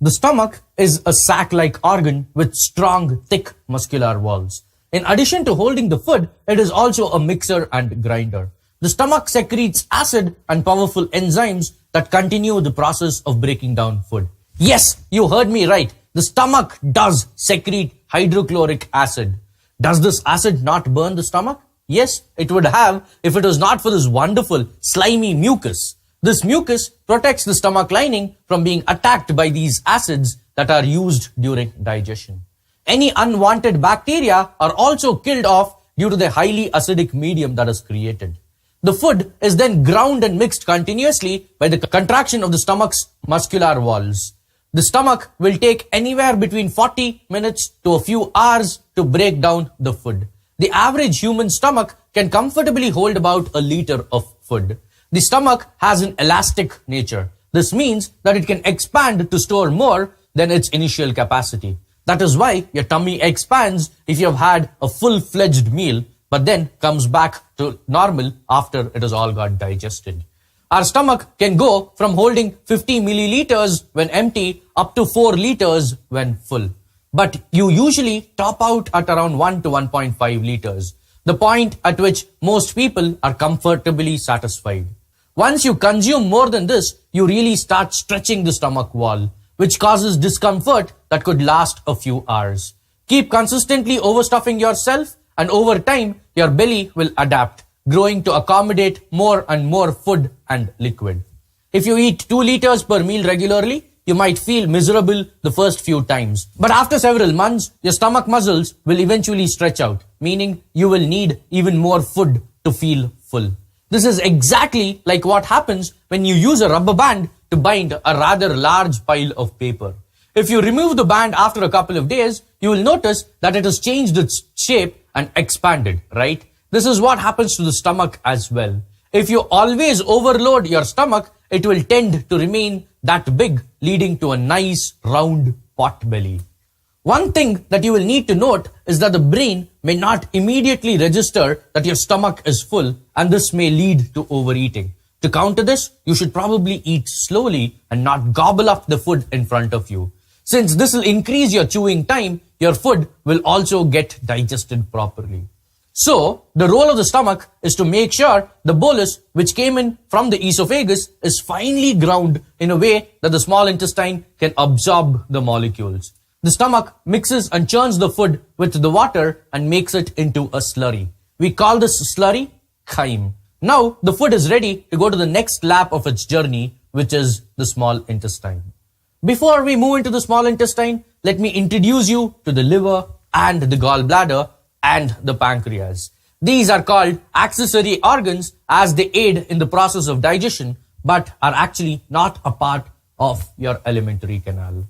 The stomach is a sac-like organ with strong, thick muscular walls. In addition to holding the food, it is also a mixer and grinder. The stomach secretes acid and powerful enzymes that continue the process of breaking down food. Yes, you heard me right. The stomach does secrete hydrochloric acid. Does this acid not burn the stomach? Yes, it would have if it was not for this wonderful, slimy mucus. This mucus protects the stomach lining from being attacked by these acids that are used during digestion. Any unwanted bacteria are also killed off due to the highly acidic medium that is created. The food is then ground and mixed continuously by the contraction of the stomach's muscular walls. The stomach will take anywhere between 40 minutes to a few hours to break down the food. The average human stomach can comfortably hold about a liter of food. The stomach has an elastic nature. This means that it can expand to store more than its initial capacity. That is why your tummy expands if you have had a full-fledged meal, but then comes back to normal after it has all got digested. Our stomach can go from holding 50 milliliters when empty up to 4 liters when full. But you usually top out at around 1 to 1.5 liters, the point at which most people are comfortably satisfied. Once you consume more than this, you really start stretching the stomach wall, which causes discomfort that could last a few hours. Keep consistently overstuffing yourself, and over time, your belly will adapt, growing to accommodate more and more food and liquid. If you eat 2 liters per meal regularly, you might feel miserable the first few times. But after several months, your stomach muscles will eventually stretch out, meaning you will need even more food to feel full. This is exactly like what happens when you use a rubber band to bind a rather large pile of paper. If you remove the band after a couple of days, you will notice that it has changed its shape and expanded, right? This is what happens to the stomach as well. If you always overload your stomach, it will tend to remain that big, leading to a nice round pot belly. One thing that you will need to note is that the brain may not immediately register that your stomach is full, and this may lead to overeating. To counter this, you should probably eat slowly and not gobble up the food in front of you. Since this will increase your chewing time, your food will also get digested properly. So, the role of the stomach is to make sure the bolus which came in from the esophagus is finely ground in a way that the small intestine can absorb the molecules. The stomach mixes and churns the food with the water and makes it into a slurry. We call this slurry chyme. Now, the food is ready to go to the next lap of its journey, which is the small intestine. Before we move into the small intestine, let me introduce you to the liver and the gallbladder and the pancreas. These are called accessory organs as they aid in the process of digestion, but are actually not a part of your alimentary canal.